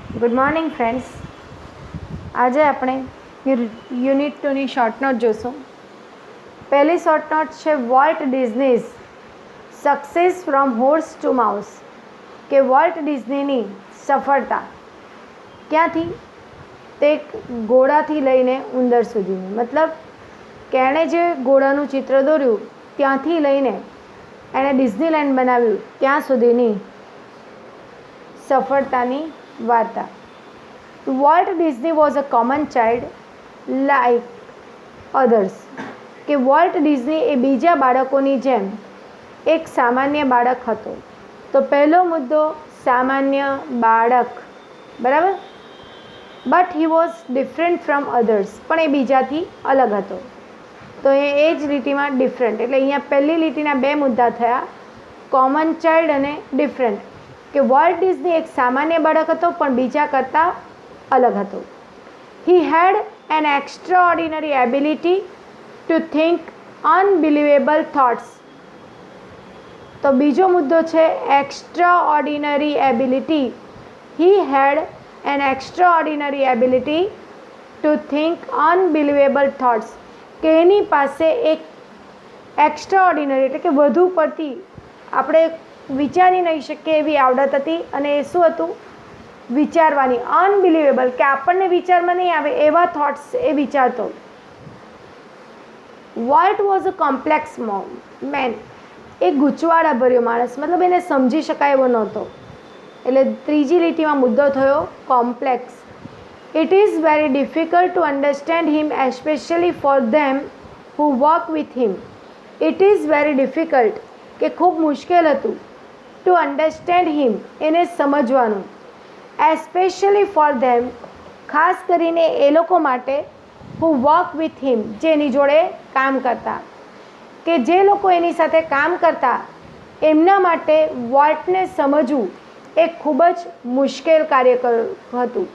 Good morning friends. આજે આપણે unit 2ની short note જોઈશું. પહેલી શોર્ટ નોટ છે Walt Disney's success from horse to mouse, કે વોલ્ટ ડિઝનીની સફળતા ક્યાંથી, તે ઘોડાથી લઈને ઉંદર સુધીની. મતલબ કે એણે જે ઘોડાનું ચિત્ર દોર્યું ત્યાંથી લઈને એણે ડિઝનીલેન્ડ બનાવ્યું ત્યાં સુધીની સફળતાની વાર્તા. Volt Disney was a common child like others, કે વોલ્ટ ડિઝની એ બીજા બાળકોની જેમ એક સામાન્ય બાળક હતો. તો પહેલો મુદ્દો સામાન્ય બાળક, બરાબર. But he was different from others, પણ એ બીજાથી અલગ હતો. તો એ જ લીટીમાં ડિફરન્ટ, એટલે અહીંયા પહેલી લીટીના બે મુદ્દા થયા, કોમન ચાઇલ્ડ અને ડિફરન્ટ. કે વોલ્ટ ડિઝની એક સામાન્ય બાળક હતો પણ બીજા કરતાં અલગ હતો. He had an extraordinary ability to think unbelievable thoughts. તો બીજો મુદ્દો છે extraordinary ability. He had an extraordinary ability to think unbelievable thoughts, કે એની પાસે એક એક્સ્ટ્રા ઓર્ડિનરી એટલે કે વધુ પડતી આપણે વિચારી નહીં શકીએ એવી આવડત હતી. અને એ શું હતું? વિચારવાની. અનબિલિવેબલ, કે આપણને વિચારમાં નહીં આવે એવા થોટ્સ એ વિચારતો. Walt was a complex man, એ ગૂંચવાડાભર્યો માણસ, મતલબ એને સમજી શકાય એવો નહોતો. એટલે ત્રીજી લીટીમાં મુદ્દો થયો complex. It is very difficult to understand him especially for them who work with him. It is very difficult, કે ખૂબ મુશ્કેલ હતું ટુ અન્ડરસ્ટેન્ડ હિમ, એને સમજવાનું. એસ્પેશિયલી ફોર ધેમ, ખાસ કરીને એ લોકો માટે, હુ વર્ક વિથ હિમ, જે એની જોડે કામ કરતા, કે જે લોકો એની સાથે કામ કરતા એમના માટે વોલ્ટને સમજવું એ ખૂબ જ મુશ્કેલ કાર્ય હતું.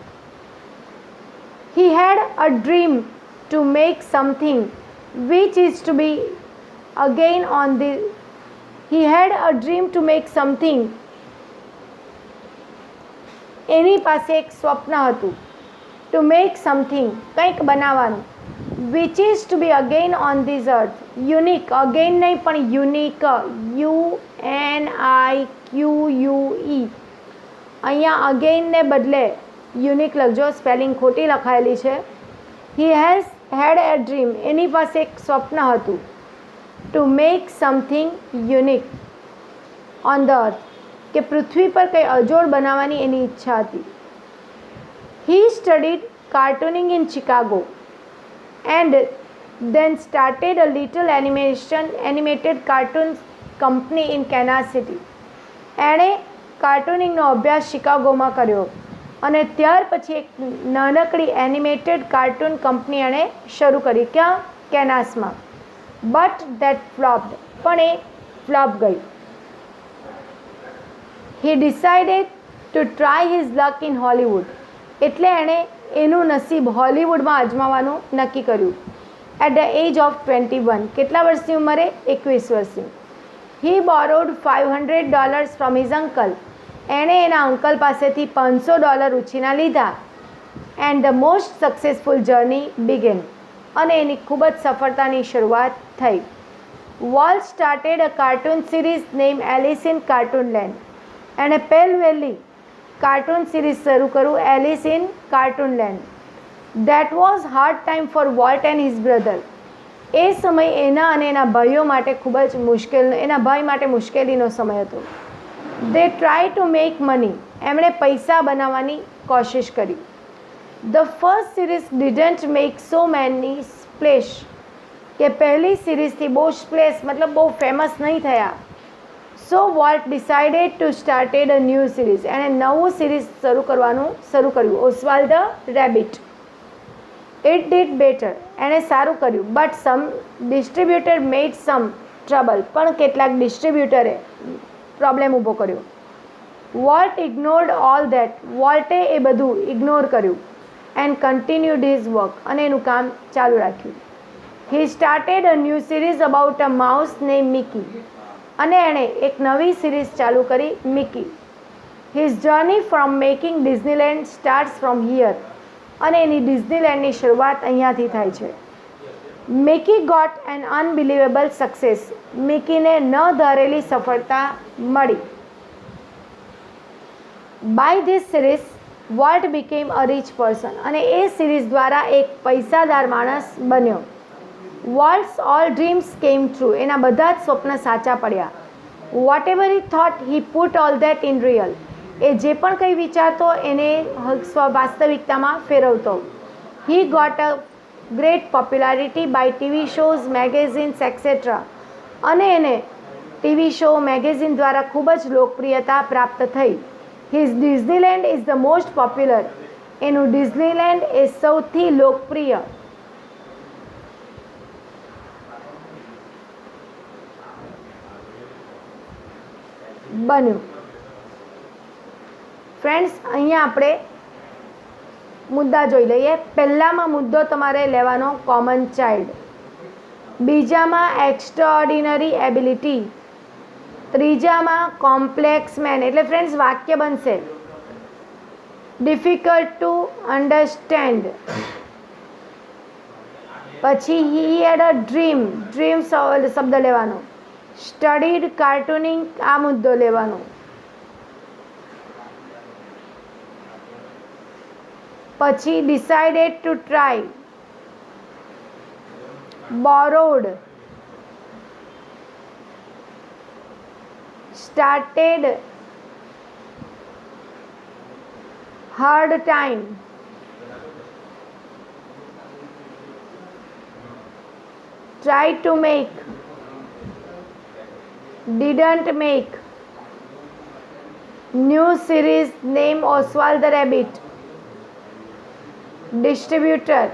He had a dream to make something which is to be again on the He had a dream to make something. એની પાસે એક સ્વપ્ન હતું. To make something, કંઈક બનાવવાનું. Which is to be again on this earth. Unique, again નહીં પણ unique. UNIQUE. અહીંયા again ને બદલે unique લખજો, સ્પેલિંગ ખોટી લખાયેલી છે. He has had a dream. એની પાસે એક સ્વપ્ન હતું. To make something unique on the earth, કે પૃથ્વી પર કંઈ અજોડ બનાવવાની એની ઈચ્છા હતી. He studied cartooning in Chicago and then started a little animated cartoon company in Kansas City. એણે કાર્ટૂનિંગનો અભ્યાસ શિકાગોમાં કર્યો અને ત્યાર પછી એક નાનકડી એનિમેટેડ કાર્ટૂન કંપની એણે શરૂ કરી. ક્યાં? કેનાસમાં. બટ દેટ ફ્લોપ્ડ, પણ એ ફ્લોપ ગઈ. હી decided to try his luck in Hollywood, એટલે એણે એનું નસીબ હોલિવૂડમાં અજમાવવાનું નક્કી કર્યું. એટ ધ એજ ઓફ 21, કેટલા વર્ષની ઉંમરે? 21 વર્ષની. He borrowed $500 from his uncle, એણે એના અંકલ પાસેથી $500 ઉછીના લીધા. And the most successful journey began, અને એની ખૂબ જ સફળતાની શરૂઆત થઈ. Walt started a cartoon series name Alice in Cartoonland. એણે પહેલવહેલી કાર્ટૂન સિરીઝ શરૂ કર્યું, Alice in Cartoonland. That was hard time for Walt and his brother. એ સમય એના અને એના ભાઈઓ માટે ખૂબ જ મુશ્કેલ, એના ભાઈ માટે મુશ્કેલીનો સમય હતો. દે ટ્રાય ટુ મેક મની, એમણે પૈસા બનાવવાની કોશિશ કરી. The first series didn't make so many splash, કે પહેલી સિરીઝથી બહુ સ્પ્લેશ મતલબ બહુ ફેમસ નહીં થયા. So Walt decided to started a new series, એણે નવું સિરીઝ શરૂ કર્યું, Oswald the Rabbit. It did better, એણે સારું કર્યું. But some distributor made some trouble, પણ કેટલાક ડિસ્ટ્રીબ્યુટરે પ્રોબ્લેમ ઊભો કર્યો. વોલ્ટ ઇગ્નોર્ડ ઓલ ધેટ, વોલ્ટે એ બધું ઇગ્નોર કર્યું. એન્ડ કન્ટિન્યુડ હિઝ વર્ક, અને એનું કામ ચાલુ રાખ્યું. He started a new series about a mouse name Mickey, અને એણે એક નવી સિરીઝ ચાલુ કરી, Mickey. His journey from making Disneyland starts from here. અને એની ડિઝનીલેન્ડની શરૂઆત અહીંયાથી થાય છે. Mickey got an unbelievable success. મિકીને ન ધારેલી સફળતા મળી. By this series Walt became a rich person. અને એ સિરીઝ દ્વારા એક પૈસાદાર માણસ બન્યો. Walt's all dreams came true. એના બધા જ સ્વપ્ન સાચા પડ્યા. Whatever he thought he put all that in real. એ જે પણ કંઈ વિચારતો એને વાસ્તવિકતામાં ફેરવતો. He got a great popularity by TV shows, magazines etcetera. અને એને ટીવી શો, મેગેઝિન દ્વારા ખૂબ જ લોકપ્રિયતા પ્રાપ્ત થઈ. His Disneyland is the most popular. એનું ડિઝનીલેન્ડ એ સૌથી લોકપ્રિય. બન્યું. ફ્રેન્ડ્સ, અહીંયા આપણે મુદ્દા જોઈ લઈએ. પહેલામાં મુદ્દો તમારે લેવાનો કોમન ચાઇલ્ડ, બીજામાં એક્સ્ટ્રાઓર્ડિનરી એબિલિટી, ત્રીજામાં કોમ્પ્લેક્સ મેન. એટલે ફ્રેન્ડ્સ વાક્ય બનશે ડિફિકલ્ટ ટુ અન્ડરસ્ટેન્ડ. પછી હી હેડ અ ડ્રીમ, ડ્રીમ શબ્દ લેવાનો. સ્ટડીડ કાર્ટૂનિંગ, આ મુદ્દો લેવાનો. પછી decided to try, borrowed, started, hard time, try to make, didn't make, new series name Oswald the Rabbit, distributor,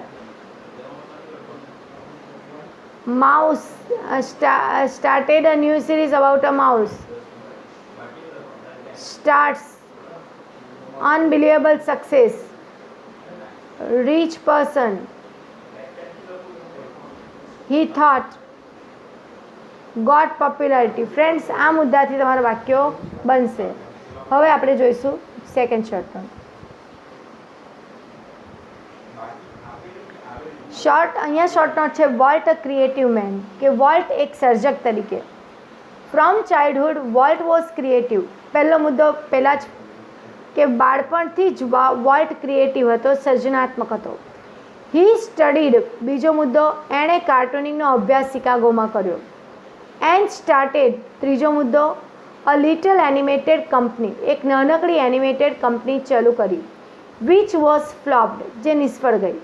mouse, started a new series about a mouse, starts, unbelievable success, rich person, he thought, got popularity. Friends, આ મુદ્દાથી તમારા વાક્યો બનશે. હવે આપણે જોઈશું second short note. અહીંયા short note છે વોલ્ટ અ ક્રિએટિવ મેન, કે વોલ્ટ એક સર્જક તરીકે. From childhood Walt was creative. પહેલો મુદ્દો પહેલાં જ કે બાળપણથી જ વોલ્ટ ક્રિએટિવ હતો, સર્જનાત્મક હતો. હી સ્ટડીડ, બીજો મુદ્દો, એણે કાર્ટૂનિંગનો અભ્યાસ શિકાગોમાં કર્યો. એન્ડ સ્ટાર્ટેડ, ત્રીજો મુદ્દો, અ લિટલ એનિમેટેડ કંપની, એક નાનકડી એનિમેટેડ કંપની ચાલુ કરી. વિચ વોઝ ફ્લોપ્ડ, જે નિષ્ફળ ગઈ.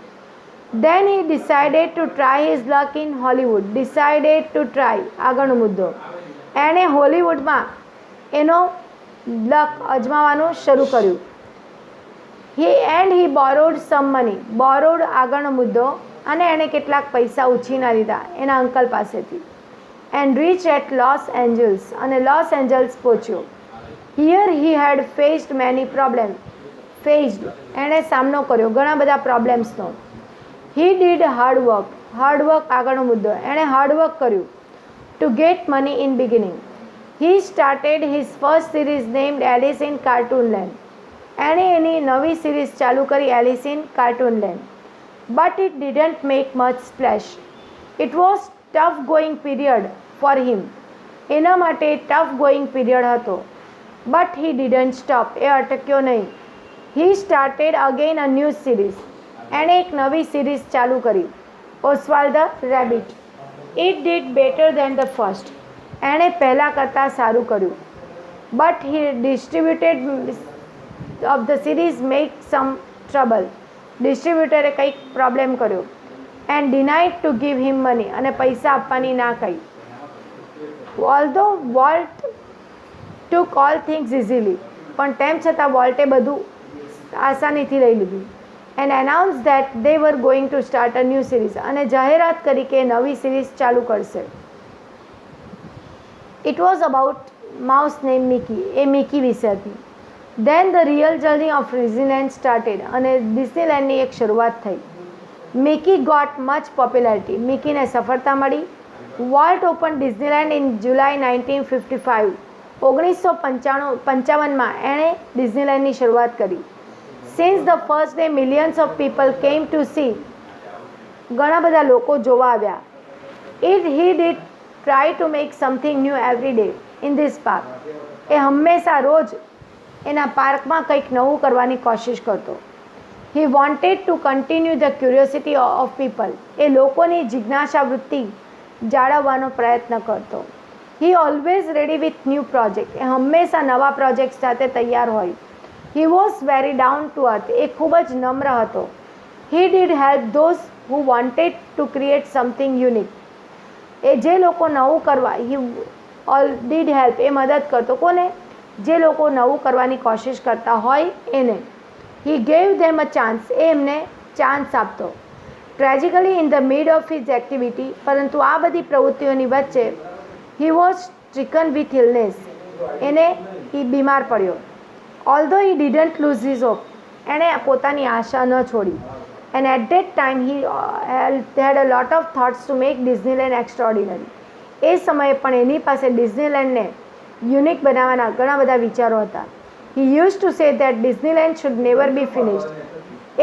Then he decided to try his luck in Hollywood. Decided to try, આગળનો મુદ્દો, એણે હોલિવૂડમાં એનો લક અજમાવાનું શરૂ કર્યું. He borrowed some money. Borrowed, આગળનો મુદ્દો, અને એણે કેટલાક પૈસા ઉછીના લીધા એના અંકલ પાસેથી. And reach at Los Angeles, અને લોસ એન્જલ્સ પહોંચ્યો. Here he had faced many problem. Faced, એણે સામનો કર્યો ઘણા બધા પ્રોબ્લેમ્સનો. He did hard work. હાર્ડવર્ક, આગળનો મુદ્દો, એણે હાર્ડવર્ક કર્યું. To get money in beginning. He started his first series named Alice in Cartoonland. એણે એની નવી સિરીઝ ચાલુ કરી, Alice in Cartoonland. But it didn't make much splash. It was tough going period for him. એના માટે tough going period હતો. But he didn't stop, એ અટક્યો નહીં. He started again a new series. એણે એક નવી સિરીઝ ચાલુ કરી, Oswald the Rabbit. It did better than the first. એણે પહેલાં કરતાં સારું કર્યું. But he distributed of the series make some trouble. ડિસ્ટ્રીબ્યુટરે કંઈક પ્રોબ્લેમ કર્યો. And denied to give him money, અને પૈસા આપવાની ના કહી. Although Walt took all things easily, પણ તેમ છતાં વોલ્ટે બધું આસાનીથી લઈ લીધું. And announce that they were going to start a new series, અને જાહેરાત કરી કે નવી સિરીઝ ચાલુ કરશે. It was about mouse name Mickey. એ મિકી વિશે હતી. Then the real journey of Disneyland started, અને ડિઝનીલેન્ડની એક શરૂઆત થઈ. Mickey got much popularity. મિકીને સફળતા મળી. Walt open Disneyland in July 1955. 1955માં એણે ડિઝનીલેન્ડની શરૂઆત કરી. Since the first day millions of people came to see, ઘણા બધા લોકો જોવા આવ્યા. He did try to make something new every day in this park. એ હંમેશા રોજ એના પાર્કમાં કંઈક નવું કરવાની કોશિશ કરતો. He wanted to continue the curiosity of people. એ લોકોની જિજ્ઞાસા વૃત્તિ જાળવવાનો પ્રયત્ન કરતો. He always ready with new project. એ હંમેશા નવા પ્રોજેક્ટ સાથે તૈયાર હોય. He was very down to earth. એ ખૂબ જ નમ્ર હતો. He did help those who wanted to create something unique. એ જે લોકો નવું કરવા, હી ઓલ ડીડ હેલ્પ, એ મદદ કરતો. કોને? જે લોકો નવું કરવાની કોશિશ કરતા હોય એને. હી ગેવ ધેમ અ ચાન્સ. એ એમને ચાન્સ આપતો. Tragically in the mid of his activity, પરંતુ આ બધી પ્રવૃત્તિઓની વચ્ચે he was stricken with illness. એને બીમાર પડ્યો. Although he didn't lose his hope. એણે પોતાની આશા ન છોડી. And at that time he had a lot of thoughts to make Disneyland extraordinary. એ સમયે પણ એની પાસે ડિઝનીલેન્ડને યુનિક બનાવવાના ઘણા બધા વિચારો હતા. He use to say that Disneyland should never be finished.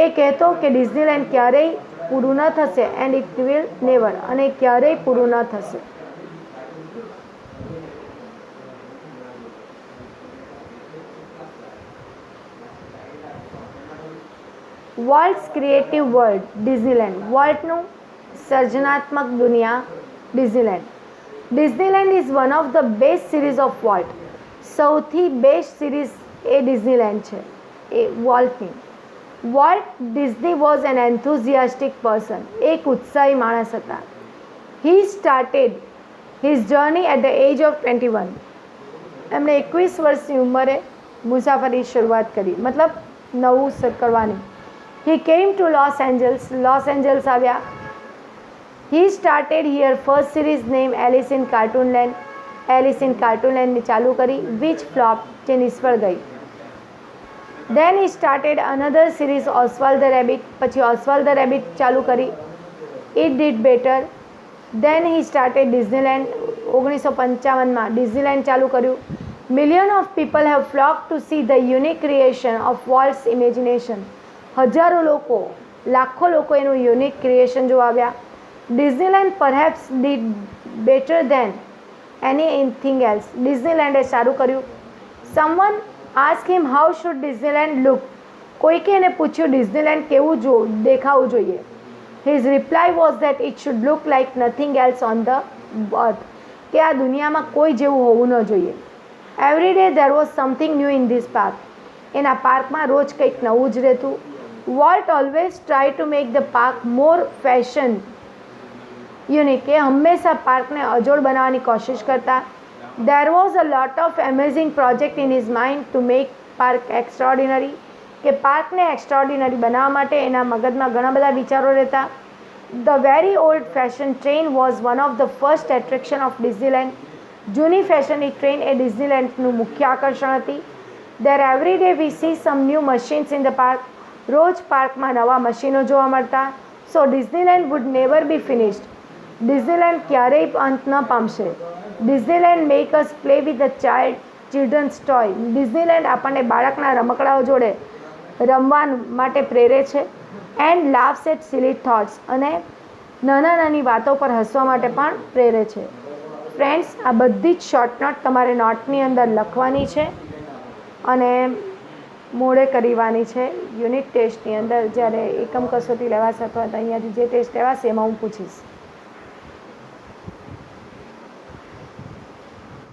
એ કહેતો કે ડિઝનીલેન્ડ ક્યારેય પૂરું ન થશે, એન્ડ ઇટ વિલ નેવર, અને ક્યારેય પૂરું ન થશે. Walt's creative world Disneyland. વોલ્ટનું સર્જનાત્મક દુનિયા Disneyland. Disneyland is one of the best series of Walt. સૌથી બેસ્ટ સિરીઝ એ ડિઝનીલેન્ડ છે, એ વોલ્ટની. Walt Disney was an enthusiastic person. એક ઉત્સાહી માણસ હતા. He started his journey at the age of 21. એમણે 21 વર્ષની ઉંમરે મુસાફરી શરૂઆત કરી, મતલબ નવું કરવાની. He came to Los Angeles. Los Angeles આવ્યા. He started here first series name Alice in Cartoonland. Alice in કાર્ટૂનલેન્ડની ચાલુ કરી, વિચ ફ્લોપ, જે નિષ્ફળ ગઈ. Then he started another series Oswald the rabbit. પછી ઓસ્વાલ્ડ ધ રેબિટ ચાલુ કરી. It did better. Then he started Disneyland. 1955માં ડિઝનીલેન્ડ ચાલુ કર્યું. Million of people have flock to see the unique creation of Walt's imagination. હજારો લોકો, લાખો લોકો એનું યુનિક ક્રિએશન જોવા આવ્યા. Disneyland perhaps did better than anything else. ડિઝનીલેન્ડે સારું કર્યું. Someone ask him how should Disneyland look. કોઈકે એને પૂછ્યું ડિઝનીલેન્ડ કેવું દેખાવું જોઈએ. His reply was that it should look like nothing else on the earth. કે આ દુનિયામાં કોઈ જેવું હોવું ન જોઈએ. Every day there was something new in this park. એના પાર્કમાં રોજ કંઈક નવું જ રહેતું. Walt always try to make the park more fashion unique. એ હંમેશા પાર્કને અજોડ બનાવવાની કોશિશ કરતા. There was a lot of amazing project in his mind to make park extraordinary. કે પાર્કને એક્સ્ટ્રાઓર્ડિનરી બનાવવા માટે એના મગજમાં ઘણા બધા વિચારો રહેતા. The very old fashion train was one of the first attraction of Disneyland. જૂની ફેશનની ટ્રેન એ ડિઝનીલેન્ડનું મુખ્ય આકર્ષણ હતી. There every day we see some new machines in the park. રોજ પાર્કમાં નવા મશીનો જોવા મળતા. So Disneyland would never be finished. Disneyland ક્યારેય અંત ન પામશે. Disneyland make us play with the children's toy. ડિઝનીલેન્ડ આપણને બાળકના રમકડાઓ જોડે રમવા માટે પ્રેરે છે. And laughs at silly thoughts. અને નાની વાતો પર હસવા માટે પણ પ્રેરે છે. ફ્રેન્ડ્સ, આ બધી જ શોર્ટ નોટ તમારે નોટની અંદર લખવાની છે અને મોડે કરવાની છે. યુનિટ ટેસ્ટની અંદર જ્યારે એકમ કસોટી લેવાશે અથવા અહીંયાથી જે ટેસ્ટ લેવાશે એમાં હું પૂછીશ.